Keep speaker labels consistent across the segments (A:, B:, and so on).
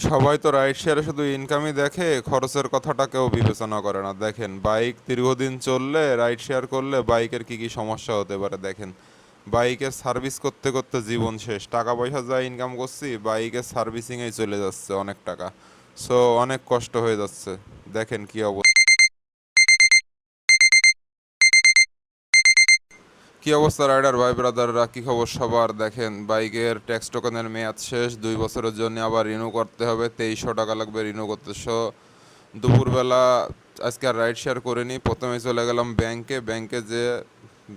A: সবাই তো রাইড শেয়ারে শুধু ইনকামই দেখে, খরচের কথাটা কেউ বিবেচনা করে না। দেখেন, বাইক দীর্ঘদিন চললে, রাইড শেয়ার করলে বাইকের কি কি সমস্যা হতে পারে দেখেন। বাইকের সার্ভিস করতে করতে জীবন শেষ, টাকা পয়সা যা ইনকাম করছি বাইকের সার্ভিসিংয়েই চলে যাচ্ছে অনেক টাকা। সো অনেক কষ্ট হয়ে যাচ্ছে। দেখেন কি অবস্থা। কি অবস্থা রাইডার ভাই ব্রাদাররা, কি খবর সবার? দেখেন, বাইকের ট্যাক্স টোকেনের মেয়াদ শেষ, 2 বছরের জন্য আবার রিনিউ করতে হবে, 2300 টাকা লাগবে রিনিউ করতে। দুপুরবেলা আজকে আর রাইড শেয়ার করিনি, প্রথমে চলে গেলাম ব্যাংকে। ব্যাংকে যে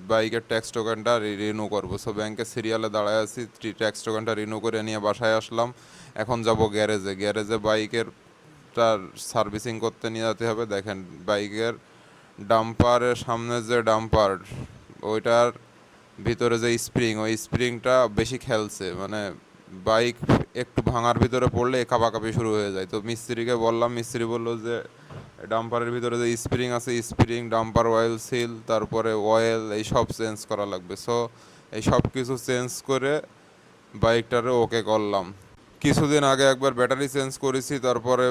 A: বাইকের ট্যাক্স টোকেনটা রিনিউ করবো, সো ব্যাংকে সিরিয়ালে দাঁড়ায় আছি, ট্যাক্স টোকেনটা রিনিউ করে নিয়ে বাসায় আসলাম। এখন যাব গ্যারেজে। গ্যারেজে বাইকের তার সার্ভিসিং করতে নিয়ে যেতে হবে। দেখেন, বাইকের ডাম্পারের সামনে যে ডাম্পার, ওইটার ভিতরে যে স্প্রিং, ওই স্প্রিংটা বেশি খেলছে, মানে বাইক একটু ভাঙার ভিতরে পড়লে কাঁপাকাঁপি শুরু হয়ে যায়। তো মিস্ত্রিকে বললাম, মিস্ত্রি বললো যে ডাম্পারের ভিতরে যে স্প্রিং আছে, স্প্রিং, ডাম্পার অয়েল সিল, তারপরে অয়েল, এই সব চেঞ্জ করা লাগবে। সো এই সব কিছু চেঞ্জ করে বাইকটারে ওকে করলাম। কিছুদিন আগে একবার ব্যাটারি চেঞ্জ করেছি, তারপরে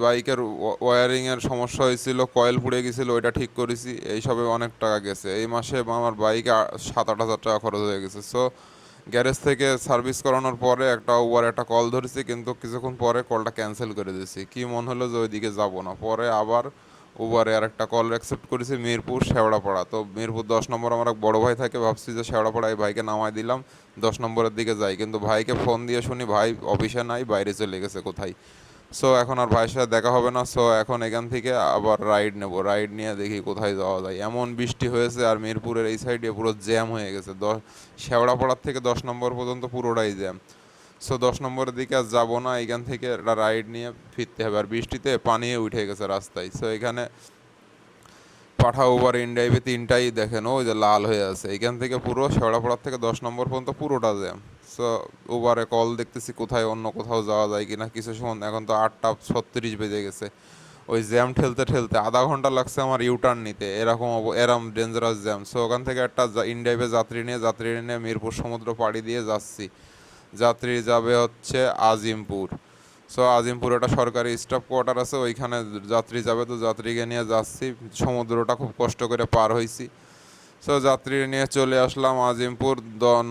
A: বাইকের ওয়ারিংয়ের সমস্যা হয়েছিল, কয়েল পুড়ে গেছিলো, ওইটা ঠিক করেছি। এইসবে অনেক টাকা গেছে। এই মাসে আমার বাইকে 7-8 হাজার টাকা খরচ হয়ে গেছে। সো গ্যারেজ থেকে সার্ভিস করানোর পরে একটা উবার একটা কল ধরেছি, কিন্তু কিছুক্ষণ পরে কলটা ক্যান্সেল করে দিয়েছি। কি মন হলো যে ওইদিকে যাবো না, পরে আবার উবারে আর একটা কল অ্যাকসেপ্ট করেছি, মিরপুর শেওড়াপাড়া। তো মিরপুর 10 নম্বর আমার এক বড় ভাই থাকে, ভাবছি যে শেওড়াপাড়ায় ভাইকে নামাই দিলাম, 10 নম্বরের দিকে যাই। কিন্তু ভাইকে ফোন দিয়ে শুনি ভাই অফিসে নাই, বাইরে চলে গেছে কোথায়। সো এখন আর ভাইয়ের সাথে দেখা হবে না। সো এখন এখান থেকে আবার রাইড নেব, রাইড নিয়ে দেখি কোথায় যাওয়া যায়। এমন বৃষ্টি হয়েছে আর মিরপুরের এই সাইডে পুরো জ্যাম হয়ে গেছে, শেওড়াপাড়ার থেকে 10 নম্বর পর্যন্ত পুরোটাই জ্যাম। সো 10 নম্বরের দিকে আর যাবো না, এখান থেকে একটা রাইড নিয়ে ফিরতে হবে। আর বৃষ্টিতে পানিও উঠে গেছে রাস্তায়। সো এখানে পাঠা ওভার ইনড্রাইভে তিনটাই দেখেন, ওই যে লাল হয়ে আছে। এখান থেকে পুরো শেওড়াপাড়ার থেকে 10 নম্বর পর্যন্ত পুরোটা জ্যাম। সো ওভারে কল দেখতেছি কোথায় অন্য কোথাও যাওয়া যায় কিনা। কিছু সময়, এখন তো 8টা 36 বেজে গেছে, ওই জ্যাম ঠেলতে ঠেলতে আধা ঘন্টা লাগছে আমার ইউটার্ন নিতে। এরম ডেঞ্জারাস জ্যাম। সো ওখান থেকে একটা ইনড্রাইভে যাত্রী নিয়ে মিরপুর সমুদ্র পাড়ি দিয়ে যাচ্ছি। যাত্রী যাবে হচ্ছে আজিমপুর। সো আজিমপুর একটা সরকারি স্টাফ কোয়ার্টার আছে, ওইখানে যাত্রী যাবে। তো যাত্রীকে নিয়ে যাচ্ছি, সমুদ্রটা খুব কষ্ট করে পার হয়েছি। সো যাত্রী নিয়ে চলে আসলাম আজিমপুর।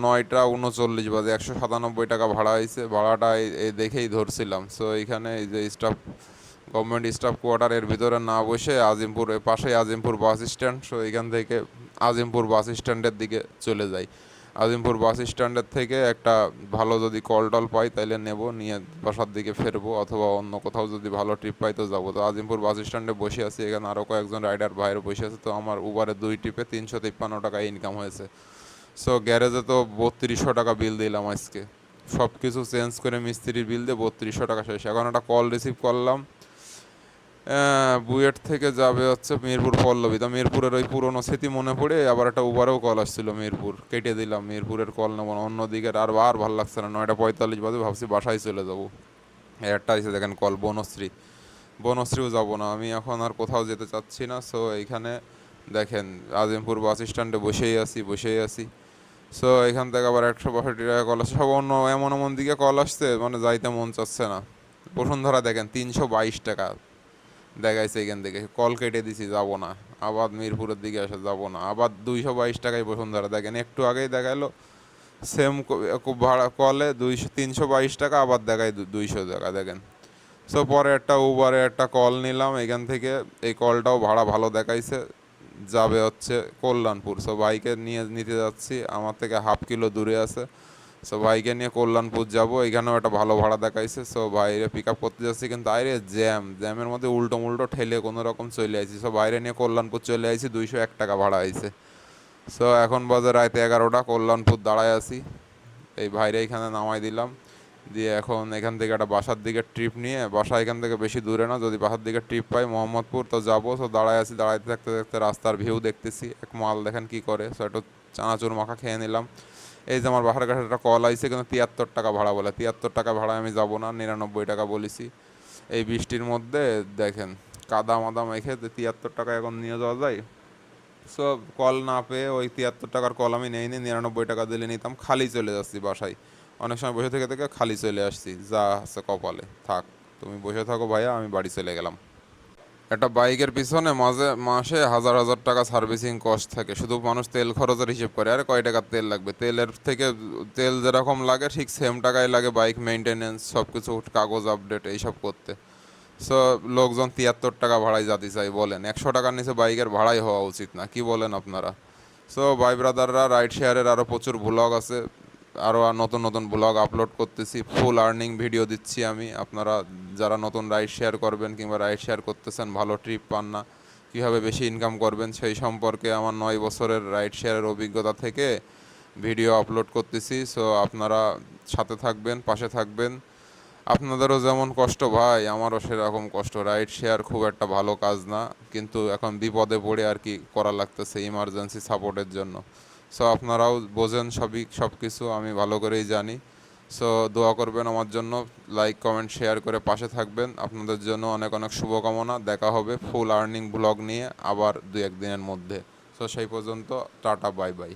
A: 9টা 39 বাজে, 197 টাকা ভাড়া হয়েছে। ভাড়াটা এই দেখেই ধরছিলাম। সো এইখানে এই যে গভর্নমেন্ট স্টাফ কোয়ার্টারের ভিতরে না বসে আজিমপুরের পাশেই আজিমপুর বাস স্ট্যান্ড। সো এইখান থেকে আজিমপুর বাস স্ট্যান্ডের দিকে চলে যাই। আজিমপুর বাস স্ট্যান্ডের থেকে একটা ভালো যদি কল টল পাই তাহলে নেব, নিয়ে বাসার দিকে ফেরবো, অথবা অন্য কোথাও যদি ভালো ট্রিপ পাই তো যাবো। তো আজিমপুর বাস স্ট্যান্ডে বসে আছি, এখানে আরও কয়েকজন রাইডার বাইরে বসে আছে। তো আমার উবারে 2 ট্রিপে 353 টাকা ইনকাম হয়েছে। সো গ্যারেজে তো 3200 টাকা বিল দিলাম আজকে। সব কিছু চেঞ্জ করে মিস্ত্রির বিল দিয়ে 3200 টাকা শেষ। এখন একটা কল রিসিভ করলাম, বুয়েট থেকে যাবে হচ্ছে মিরপুর পল্লবী। তো মিরপুরের ওই পুরনো স্মৃতি মনে পড়ে আবার একটা উবারেও কল আসছিল মিরপুর, কেটে দিলাম। মিরপুরের কল নেবো না, অন্যদিকে আর ভালো লাগছে না। 9টা 45 বাজে, ভাবছি বাসায় চলে যাবো। একটা এসে দেখেন কল, বনশ্রী। বনশ্রীও যাবো না, আমি এখন আর কোথাও যেতে চাচ্ছি না। সো এইখানে দেখেন আজিমপুর বাস স্ট্যান্ডে বসেই আছি। সো এখান থেকে আবার 162 টাকা কল আসছে, সব অন্য এমন এমন দিকে কল আসছে, মানে যাইতে মন চাচ্ছে না। বসুন্ধরা দেখেন 322 টাকা দেখাইছে, এখান থেকে কল কেটে দিছি, যাবো না। আবার মিরপুরের দিকে আসে, যাবো না। আবার 222 টাকায় বসুন্ধরা দেখেন, একটু আগেই দেখাইলো সেম ভাড়া কলে 322 টাকা, আবার দেখায় 200 টাকা দেখেন। সো পরে একটা উবারে একটা কল নিলাম এখান থেকে। এই কলটাও ভাড়া ভালো দেখাইছে, যাবে হচ্ছে কল্যাণপুর। সো বাইকে নিয়ে নিতে যাচ্ছি, আমার থেকে হাফ কিলো দূরে আছে। সো ভাইকে নিয়ে কল্যাণপুর যাব, এখানেও একটা ভালো ভাড়া দেখাইছে। সো ভাইরে পিক আপ করতে যাচ্ছি, কিন্তু আরে জ্যামের মধ্যে উল্টো মুল্টো ঠেলে কোনো রকম চলে আইছি। সো বাইরে নিয়ে কল্যাণপুর চলে আইছি, 201 টাকা ভাড়া আইছে। সো এখন বাজে রাতে 11টা, কল্যাণপুর দাঁড়ায় আছি। এই ভাইরে এখানে নামাই দিলাম, দিয়ে এখন এখান থেকে একটা বাসার দিকে ট্রিপ নিয়ে, বাসা এখান থেকে বেশি দূরে না, যদি বাসার দিকে ট্রিপ পাই মোহাম্মদপুর তো যাবো। সো দাঁড়ায় আছি, দাঁড়াইতে থাকতে থাকতে রাস্তার ভিউ দেখতেছি। এক মাল দেখেন কি করে। সো একটু চানাচুর মাখা খেয়ে নিলাম। এই যে আমার বাসার কাছে একটা কল আইছে, কিন্তু 73 টাকা ভাড়া বলে। 73 টাকা ভাড়ায় আমি যাবো না, 99 টাকা বলেছি। এই বৃষ্টির মধ্যে দেখেন কাদা মাদা মেখে 73 টাকা এখন নিয়ে যাওয়া যায়? সো কল না পেয়ে ওই 73 টাকার কল আমি নেইনি, 99 টাকা দিলে নিতাম। খালি চলে যাচ্ছি বাসায়, অনেক সময় বসে থেকে থেকে খালি চলে আসছি। যা আছে কপালে থাক। তুমি বসে থাকো ভাইয়া, আমি বাড়ি চলে গেলাম। একটা বাইকের পিছনে মাসে হাজার হাজার টাকা সার্ভিসিং কস্ট থাকে, শুধু মানুষ তেল খরচের হিসেব করে আরে কয় টাকার তেল লাগবে, তেলের থেকে তেল যেরকম লাগে ঠিক সেম টাকাই লাগে বাইক মেনটেনেন্স সব কিছু, কাগজ আপডেট এইসব করতে। সো লোকজন 73 টাকা ভাড়ায় যেতে চাই, বলেন 100 টাকার নিচে বাইকের ভাড়াই হওয়া উচিত না, কি বলেন আপনারা? সো ভাই ব্রাদাররা, রাইড শেয়ারের আরও প্রচুর ব্লগ আছে, আরও নতুন নতুন ব্লগ আপলোড করতেছি, ফুল আর্নিং ভিডিও দিচ্ছি আমি। আপনারা যারা নতুন রাইড শেয়ার করবেন কিংবা রাইড শেয়ার করতেছেন, ভালো ট্রিপ পান না, কীভাবে বেশি ইনকাম করবেন সেই সম্পর্কে আমার 9 বছরের রাইড শেয়ারের অভিজ্ঞতা থেকে ভিডিও আপলোড করতেছি। সো আপনারা সাথে থাকবেন, পাশে থাকবেন। আপনাদেরও যেমন কষ্ট ভাই, আমারও সেরকম কষ্ট। রাইড শেয়ার খুব একটা ভালো কাজ না, কিন্তু এখন বিপদে পড়ে আর কি করা লাগতেছে ইমার্জেন্সি সাপোর্টের জন্য। সো আপনারাও বোঝেন সব কিছু, আমি ভালো করেই জানি। সো দোয়া করবেন আমার জন্য, লাইক কমেন্ট শেয়ার করে পাশে থাকবেন। আপনাদের জন্য অনেক অনেক শুভকামনা। দেখা হবে ফুল আর্নিং ব্লগ নিয়ে আবার 2-1 দিনের মধ্যে। সো সেই পর্যন্ত টাটা, বাই বাই।